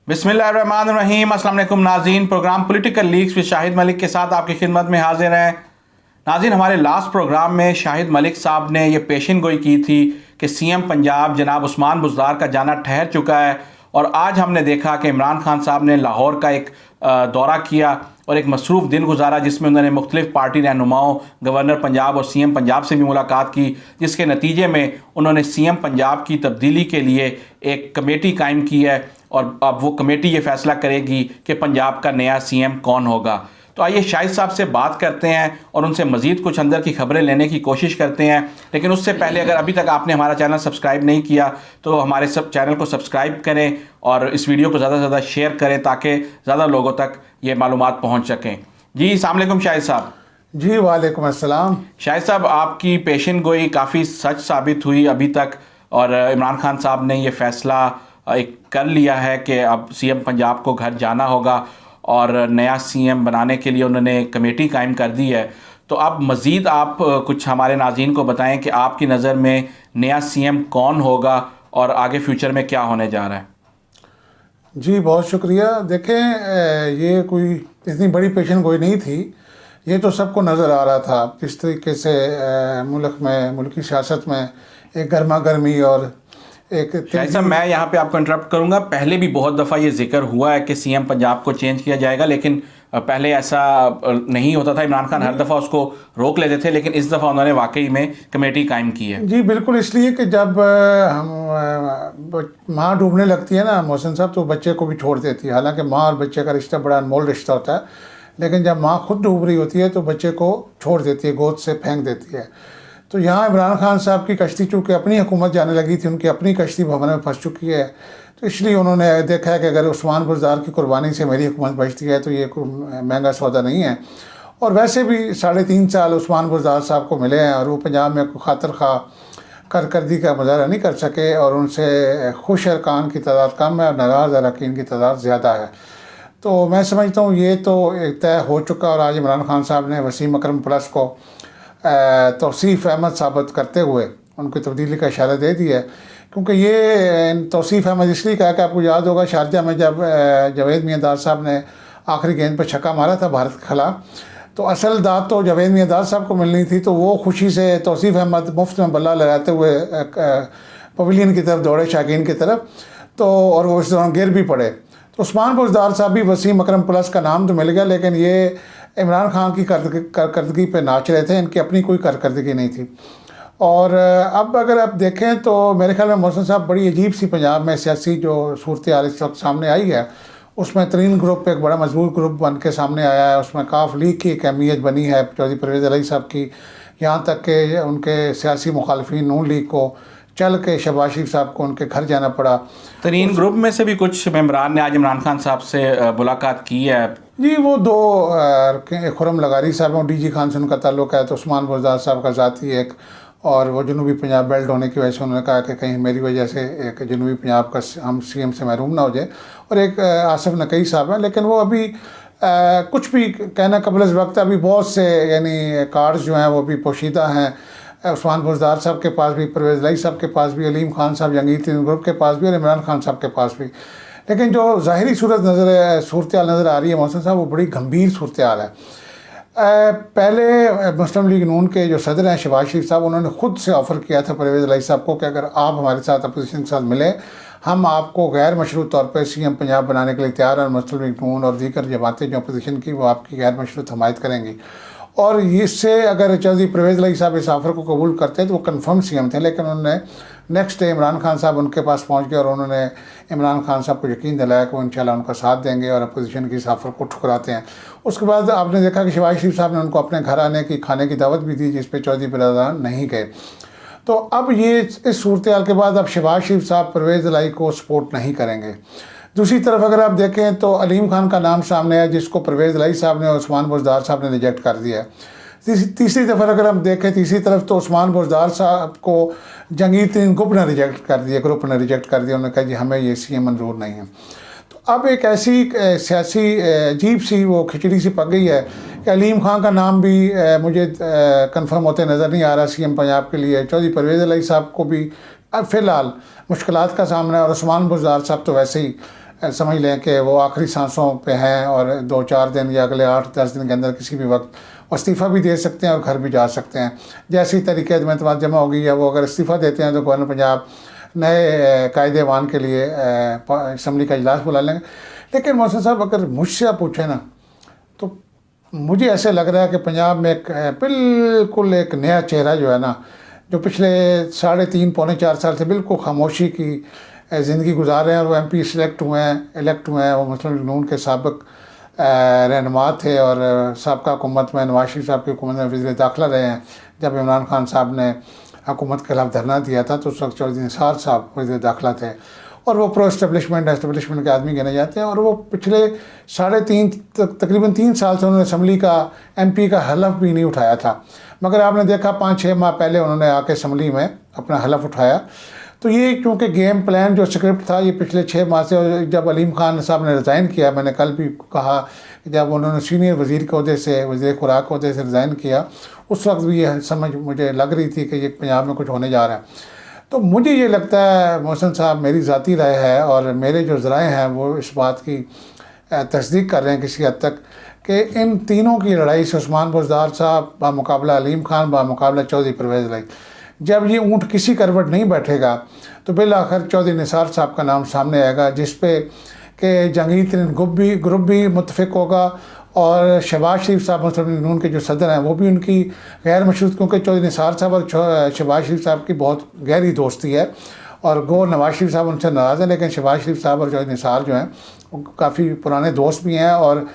बिस्मिल्लाहिर्रहमानिर्रहीम। अस्सलाम वालेकुम नाज़रीन। Programme political leaks with Shahid Malik के साथ आपकी खिदमत में हाजिर हैं। नाज़रीन, हमारे लास्ट प्रोग्राम में शाहिद मलिक साहब ने ये पेशन गोई की थी कि सीएम पंजाब जनाब उस्मान बुज़दार का जाना ठहर चुका है, और आज हमने देखा कि इमरान खान साहब ने लाहौर का एक दौरा किया और एक मसरूफ़ दिन गुजारा, जिसमें उन्होंने मुख्तलिफ़ पार्टी रहनुमाओं, गवर्नर पंजाब और सीएम पंजाब से भी मुलाकात की, जिसके नतीजे में उन्होंने सीएम पंजाब की तब्दीली के लिए एक कमेटी कायम की है, और अब वो कमेटी ये फैसला करेगी कि पंजाब का नया सीएम कौन होगा। तो आइए शाहिद साहब से बात करते हैं और उनसे मज़ीद कुछ अंदर की खबरें लेने की कोशिश करते हैं। लेकिन उससे पहले, अगर अभी तक आपने हमारा चैनल सब्सक्राइब नहीं किया तो हमारे चैनल को सब्सक्राइब करें और इस वीडियो को ज़्यादा से ज़्यादा शेयर करें ताकि ज़्यादा लोगों तक ये मालूमात पहुँच सकें। जी अस्सलाम वालेकुम शाहिद साहब। जी वालेकुम अस्सलाम। शाहिद साहब, आपकी पेशन गोई काफ़ी सच साबित हुई अभी तक, और इमरान खान साहब ने ये फ़ैसला एक कर लिया है कि अब सीएम पंजाब को घर जाना होगा और नया सीएम बनाने के लिए उन्होंने कमेटी कायम कर दी है। तो अब मज़ीद आप कुछ हमारे नाज़रीन को बताएं कि आपकी नज़र में नया सीएम कौन होगा और आगे फ्यूचर में क्या होने जा रहा है। जी बहुत शुक्रिया। देखें, ये कोई इतनी बड़ी पेशन गोई नहीं थी, ये तो सबको नज़र आ रहा था किस तरीके से मुल्क की सियासत में एक गर्मा गर्मी और एक शायद मैं यहाँ पे आपको इंटरप्ट करूँगा। पहले भी बहुत दफ़ा ये जिक्र हुआ है कि सीएम पंजाब को चेंज किया जाएगा, लेकिन पहले ऐसा नहीं होता था। इमरान खान हर दफ़ा उसको रोक लेते थे, लेकिन इस दफ़ा उन्होंने वाकई में कमेटी कायम की है। जी बिल्कुल, इसलिए कि जब हम माँ डूबने लगती है ना मोहसिन साहब, तो बच्चे को भी छोड़ देती है। हालांकि माँ और बच्चे का रिश्ता बड़ा अनमोल रिश्ता होता है, लेकिन जब माँ खुद डूब रही होती है तो बच्चे को छोड़ देती है, गोद से फेंक देती है। तो यहाँ इमरान खान साहब की कश्ती चूँकि अपनी हुकूमत जाने लगी थी, उनकी अपनी कश्ती भवन में फंस चुकी है, तो इसलिए उन्होंने देखा है कि अगर उस्मान बुज़दार की कुर्बानी से मेरी हुकूमत बचती है तो ये कोई महंगा सौदा नहीं है। और वैसे भी 3.5 साल उस्मान बुज़दार साहब को मिले हैं और वो पंजाब में कोई खातिर खा कारकर्दी का मुजाहरा नहीं कर सके, और उनसे खुश अरकान की तादाद कम है और नाराज़ अरकान की तादाद ज़्यादा है। तो मैं समझता हूँ ये तो एक तय हो चुका, और आज इमरान खान साहब ने वसीम अकरम प्लस को तौसीफ़ अहमद साबित करते हुए उनकी तब्दीली का इशारा दे दिया है। क्योंकि ये तौसीफ़ अहमद इसलिए कहा कि आपको याद होगा शारजा में जब जावेद मियांदाद साहब ने आखिरी गेंद पर छक्का मारा था भारत के खिलाफ, तो असल दाद तो जावेद मियांदाद साहब को मिलनी थी, तो वो खुशी से तौसीफ़ अहमद मुफ्त में बल्ला लगाते हुए पवेलियन की तरफ दौड़े, शाकीन की तरफ, तो और वो इस दौरान गिर भी पड़े। तो उस्मान बुज़दार साहब भी वसीम अकरम प्लस का नाम तो मिल गया, लेकिन ये इमरान खान की कारकर्दगी पे नाच रहे थे, इनकी अपनी कोई कारकर्दगी नहीं थी। और अब अगर आप देखें तो मेरे ख्याल में मोहसिन साहब बड़ी अजीब सी पंजाब में सियासी जो सूरत हाल इस वक्त सामने आई है, उसमें तरीन ग्रुप एक बड़ा मजबूत ग्रुप बन के सामने आया है। उसमें काफ लीग की एक अहमियत बनी है चौधरी परवेज़ इलाही साहब की, यहाँ तक कि उनके सियासी मुखालफिन नून लीग को चल के शहबाज शरीफ साहब को उनके घर जाना पड़ा। तरीन ग्रुप में से भी कुछ मेंबरान ने आज इमरान खान साहब से मुलाकात की है। जी वो दो खुरम लगारी साहब और डीजी खान से उनका ताल्लुक़ है, तो उस्मान बुज़दार साहब का ज़ाती एक, और वो जनूबी पंजाब बेल्ट होने की वजह से उन्होंने कहा कि कहीं मेरी वजह से एक जनूबी पंजाब का हम सीएम से महरूम ना हो जाए। और एक आसिफ नकवी साहब हैं, लेकिन वो अभी कुछ भी कहना कबल वक्त, अभी बहुत से यानी कार्ड्स जो हैं वो भी पोशीदा हैं उस्मान बुज़दार साहब के पास भी, परवेज़ इलाही साहब के पास भी, अलीम खान साहब जंगीर तरीन ग्रुप के पास भी, और इमरान खान साहब के पास भी। लेकिन जो ज़ाहिरी सूरत सूरत हाल नज़र आ रही है मोहसिन साहब, वो बड़ी गंभीर सूरत हाल है। पहले मुस्लिम लीग नून के जो सदर हैं शहबाज शरीफ साहब, उन्होंने ख़ुद से ऑफ़र किया था परवेज़ इलाही साहब को कि अगर आप हमारे साथ अपोजिशन के साथ मिले, हम आपको गैर मशरूत तौर पर सीएम पंजाब बनाने के लिए तैयार हैं, और मुस्लिम लीग नून और दीगर जमातें जो अपोजिशन की वो आपकी गैर मशरूत हमायत करेंगी। और इससे अगर चौधरी परवेज़ इलाही साहब इस ऑफ़र को कबूल करते तो वो कन्फर्म सीएम थे, लेकिन उन्होंने नेक्स्ट डे इमरान खान साहब उनके पास पहुंच गए और उन्होंने इमरान खान साहब को यकीन दिलाया कि वो इंशाल्लाह उनका साथ देंगे और अपोजिशन की इस ऑफ़र को ठुकराते हैं। उसके बाद आपने देखा कि शहबाज शरीफ साहब ने उनको अपने घर आने की खाने की दावत भी दी, जिस पर चौधरी बिरादरान नहीं गए। तो अब ये इस सूरत हाल के बाद अब शहबाज शरीफ साहब परवेज़ इलाही को सपोर्ट नहीं करेंगे। दूसरी तरफ अगर आप देखें तो अलीम खान का नाम सामने है, जिसको परवेज़ इलाही साहब ने और उस्मान बुज़दार साहब ने रिजेक्ट कर दिया है। तीसरी दफ़ा अगर हम देखें तीसरी तरफ तो उस्मान बुज़दार साहब को जंगीर तरीन ग्रुप ने रिजेक्ट कर दिया, उन्होंने कहा जी हमें ये सीएम मंजूर नहीं है। तो अब एक ऐसी सियासी अजीब सी वो खिचड़ी सी पक गई है कि अलीम खान का नाम भी मुझे कंफर्म होते नज़र नहीं आ रहा सीएम पंजाब के लिए। चौधरी परवेज़ इलाही साहब को भी अब फ़िलहाल मुश्किलात का सामना है, और उस्मान बुज़दार साहब तो वैसे ही समझ लें कि वो आखिरी सांसों पे हैं और 2-4 दिन या अगले 8-10 दिन के अंदर किसी भी वक्त इस्तीफ़ा भी दे सकते हैं और घर भी जा सकते हैं। जैसे ही तरीके एतमाद जमा होगी या वो अगर इस्तीफ़ा देते हैं तो गवर्नर पंजाब नए कायदे ईमान के लिए असम्बली का इजलास बुला लेंगे। लेकिन मोहसिन साहब अगर मुझसे आप पूछें ना, तो मुझे ऐसे लग रहा है कि पंजाब में एक बिल्कुल एक नया चेहरा जो है ना, जो पिछले 3.5-4 साल से बिल्कुल खामोशी की ज़िंदगी गुजार रहे हैं, और वो MP इलेक्ट हुए हैं। वो मुस्लिम लीग नून के साबिक रहनुमा थे और साबका हुकूमत में नवाज शरीफ साहब की हुकूमत में वज़ीर दाखिला रहे हैं। जब इमरान खान साहब ने हुकूमत के खिलाफ धरना दिया था तो उस वक्त चौधरी निसार साहब वज़ीर दाखिला थे, और वो प्रो एस्टेब्लिशमेंट के आदमी गिने जाते हैं। और वो पिछले तकरीबन 3 साल से उन्होंने असम्बली का MP का हलफ भी नहीं उठाया था, मगर आपने देखा 5-6 माह पहले उन्होंने आके असम्बली में अपना हलफ उठाया। तो ये क्योंकि गेम प्लान जो स्क्रिप्ट था ये पिछले 6 माह से, जब अलीम खान साहब ने रिज़ाइन किया, मैंने कल भी कहा कि जब उन्होंने सीनियर वज़ीर के अहदे से, वज़ीर खुराक के अहदे से रिज़ाइन किया, उस वक्त भी ये समझ मुझे लग रही थी कि ये पंजाब में कुछ होने जा रहा है। तो मुझे ये लगता है मोहसिन साहब, मेरी ज़ाती राय है और मेरे जो ज़राए हैं वो इस बात की तस्दीक कर रहे हैं किसी हद तक कि इन तीनों की लड़ाई से उस्मान बुज़दार साहब बामुकाबला अलीम खान, बामुकाबला चौधरी परवेज़ लाई, जब ये ऊँट किसी करवट नहीं बैठेगा तो बिल आखिर चौधरी निसार साहब का नाम सामने आएगा, जिस पे कि जहांगीर तरीन ग्रुप भी मुतफिक होगा और शहबाज शरीफ साहब मुस्लिम लीग नून के जो सदर हैं वो भी उनकी गैर मशरूत, क्योंकि चौधरी निसार साहब और शहबाज शरीफ साहब की बहुत गहरी दोस्ती है और गो नवाज शरीफ साहब उनसे नाराज़ है, लेकिन शहबाज शरीफ साहब और चौधरी निसार जो हैं वो काफ़ी पुराने दोस्त भी हैं। और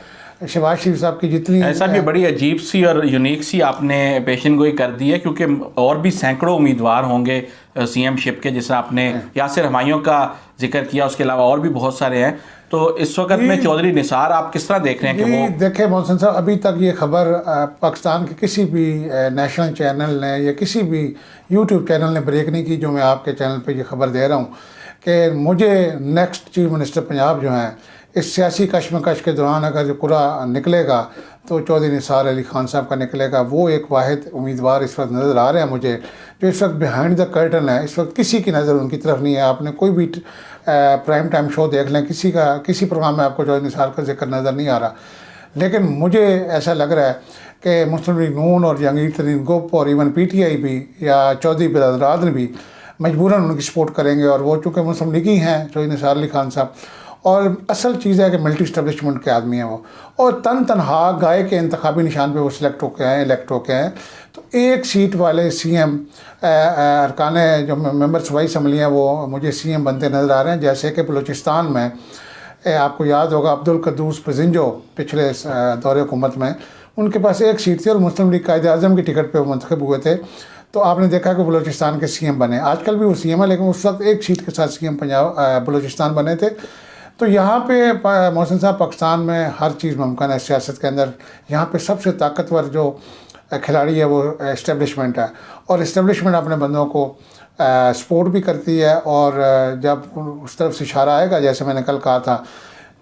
शहबाज शरीफ साहब की जितनी ऐसा भी बड़ी अजीब सी और यूनिक सी आपने पेशन गोई कर दी है, क्योंकि और भी सैकड़ों उम्मीदवार होंगे CM शिप के, जैसे आपने यासिर हमायूं का जिक्र किया, उसके अलावा और भी बहुत सारे हैं। तो इस वक्त में चौधरी निसार आप किस तरह देख रहे हैं कि वो देखें मोहसिन साहब, अभी तक ये खबर पाकिस्तान के किसी भी नेशनल चैनल ने या किसी भी YouTube चैनल ने ब्रेक नहीं की जो मैं आपके चैनल पे ये खबर दे रहा हूँ कि मुझे नेक्स्ट चीफ मिनिस्टर पंजाब जो हैं इस सियासी कशमकश के दौरान अगर जो कुरा निकलेगा तो चौधरी निसार अली खान साहब का निकलेगा। वो एक वाहिद उम्मीदवार इस वक्त नज़र आ रहे हैं मुझे, जो इस वक्त बिहाइंड द कर्टन है। इस वक्त किसी की नज़र उनकी तरफ नहीं है। आपने कोई भी प्राइम टाइम शो देख लें, किसी प्रोग्राम में आपको चौधरी निसार का जिक्र नज़र नहीं आ रहा। लेकिन मुझे ऐसा लग रहा है कि मुस्लिम लीग नून और जहांगीर तरीन ग्रुप और इवन PTI भी या चौधरी बिरादरान भी मजबूरन उनकी सपोर्ट करेंगे, और वो चूँकि मुस्लिम लीगी हैं चौधरी निसार अली खान साहब, और असल चीज़ है कि मल्टी इस्टेब्लिशमेंट के आदमी हैं वो, और तनहा गाय के इंतखाबी निशान पे वो इलेक्ट होके हैं। तो एक सीट वाले CM अरकान जो मेंबर सूबाई असम्बली हैं वो मुझे CM बनते नज़र आ रहे हैं। जैसे कि बलूचिस्तान में आपको याद होगा अब्दुल कद्दूस पजिंजो पिछले दौरे हुकूमत में उनके पास एक सीट थी और मुस्लिम लीग कायदे आज़म की टिकट पर वो मुंतखब हुए थे। तो आपने देखा कि बलूचिस्तान के CM बने, आजकल भी वो CM है, लेकिन उस वक्त एक सीट के साथ CM बलूचिस्तान बने थे। तो यहाँ पे मोहसिन साहब, पाकिस्तान में हर चीज़ मुमकिन है सियासत के अंदर। यहाँ पे सबसे ताकतवर जो खिलाड़ी है वो इस्टेब्लिशमेंट है, और इस्टेब्लिशमेंट अपने बंदों को सपोर्ट भी करती है। और जब उस तरफ से इशारा आएगा, जैसे मैंने कल कहा था,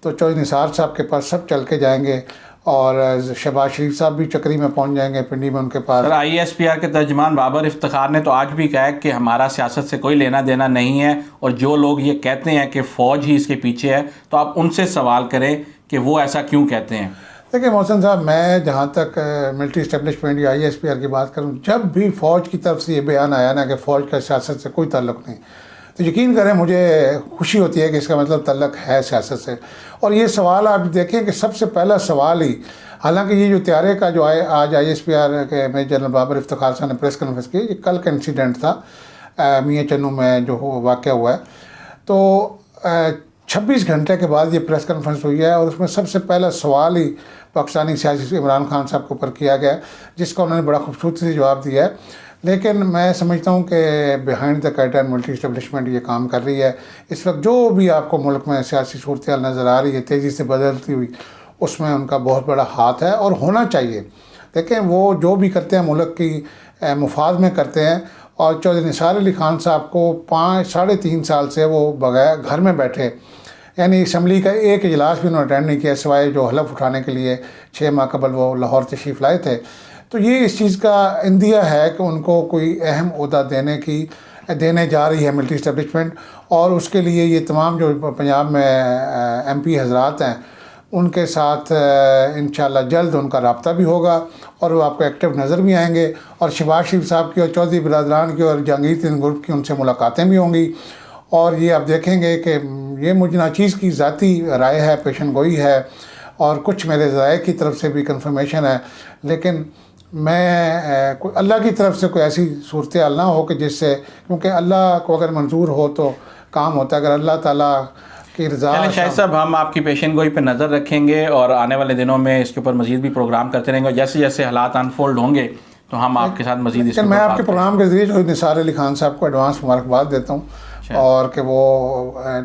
तो चौधरी निसार साहब के पास सब चल के जाएंगे और शहबाज शरीफ साहब भी चक्री में पहुंच जाएंगे पिंडी में उनके पास। ISPR के तर्जमान बाबर इफ्तिखार ने तो आज भी कहा है कि हमारा सियासत से कोई लेना देना नहीं है, और जो लोग ये कहते हैं कि फ़ौज ही इसके पीछे है, तो आप उनसे सवाल करें कि वो ऐसा क्यों कहते हैं। देखिए मोहसिन साहब, मैं जहाँ तक मिलिट्री इस्टेब्लिशमेंट या ISPR की बात करूँ, जब भी फ़ौज की तरफ से ये बयान आया ना कि फ़ौज का सियासत से कोई ताल्लुक़ नहीं, तो यकीन करें मुझे खुशी होती है कि इसका मतलब ताल्लुक़ है सियासत से। और ये सवाल आप देखें कि सबसे पहला सवाल ही, हालांकि ये जो त्यारे का जो आज ISPR के मेजर जनरल बाबर इफ्तिखार साहब ने प्रेस कॉन्फ्रेंस की, ये कल का इंसिडेंट था मियाँ चन्नू में जो वाक़या हुआ है। तो 26 घंटे के बाद ये प्रेस कॉन्फ्रेंस हुई है और उसमें सबसे पहला सवाल ही पाकिस्तानी सियासी इमरान खान साहब के ऊपर किया गया, जिसका उन्होंने बड़ा खूबसूरती से जवाब दिया है। लेकिन मैं समझता हूँ कि behind the curtain military establishment ये काम कर रही है। इस वक्त जो भी आपको मुल्क में सियासी सूरत हाल नज़र आ रही है तेज़ी से बदलती हुई, उसमें उनका बहुत बड़ा हाथ है और होना चाहिए। देखें, वो जो भी करते हैं मुल्क की मुफाद में करते हैं। और चौधरी निसार अली खान साहब को 3.5 साल से वो बगैर घर में बैठे, यानी असम्बली का एक इजलास भी उन्होंने अटेंड नहीं किया, सिवाय जो हलफ उठाने के लिए 6 माह कबल वो लाहौर तशरीफ़ लाए थे। तो ये इस चीज़ का इंदिया है कि उनको कोई अहम ओहदा देने की देने जा रही है मिलिट्री इस्टेब्लिशमेंट। और उसके लिए ये तमाम जो पंजाब में MP हजरात हैं उनके साथ इंशाल्लाह जल्द उनका रब्ता भी होगा और वो आपको एक्टिव नज़र भी आएंगे। और शहबाज शरीफ साहब की और चौधरी बिरादरान की और जहांगीर तीन ग्रुप की उनसे मुलाकातें भी होंगी। और ये आप देखेंगे कि ये मुझे नाचीज़ की ज़ाती राय है, पेशन गोई है, और कुछ मेरे ज़राए की तरफ से भी कंफर्मेशन है। लेकिन मैं कोई अल्लाह की तरफ से कोई ऐसी सूरत हाल ना हो कि जिससे, क्योंकि अल्लाह को अगर मंजूर हो तो काम होता है, अगर अल्लाह ताला की रज़ा। चलें शाहिद साहब, हम आपकी पेशन गोई पे नज़र रखेंगे और आने वाले दिनों में इसके ऊपर मजीद भी प्रोग्राम करते रहेंगे और जैसे जैसे हालात अनफोल्ड होंगे तो हम आपके साथ मजीद। मैं आपके प्रोग्राम के ज़रिए जो निसार अली खान साहब को एडवांस मुबारकबाद देता हूँ और कि वो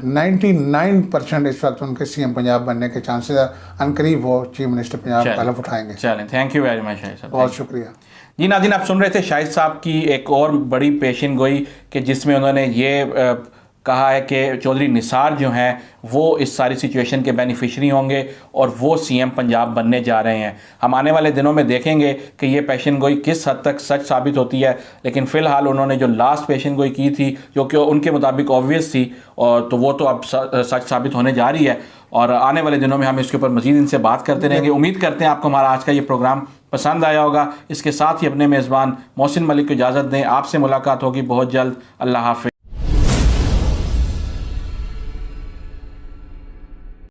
99% इस वक्त उनके CM पंजाब बनने के चांसेस है। अनकरीब वो चीफ मिनिस्टर पंजाब का हलफ उठाएंगे। चलें, thank you very much Shahid साहब, बहुत शुक्रिया जी। नाज़रीन, आप सुन रहे थे शाहिद साहब की एक और बड़ी पेशन गोई कि जिसमें उन्होंने ये कहा है कि चौधरी निसार जो हैं वो इस सारी सिचुएशन के बेनिफिशरी होंगे और वो CM पंजाब बनने जा रहे हैं। हम आने वाले दिनों में देखेंगे कि ये पेशन गोई किस हद तक सच साबित होती है, लेकिन फ़िलहाल उन्होंने जो लास्ट पेशन गोई की थी जो कि उनके मुताबिक ऑब्वियस थी, और तो वो तो अब सच साबित होने जा रही है और आने वाले दिनों में हम इसके ऊपर मज़ीद इनसे बात करते रहेंगे। उम्मीद करते हैं आपको हमारा आज का ये प्रोग्राम पसंद आया होगा। इसके साथ ही अपने मेज़बान मोहसिन मलिक को इजाज़त दें। आपसे मुलाकात होगी बहुत जल्द। अल्लाह हाफ़िज़।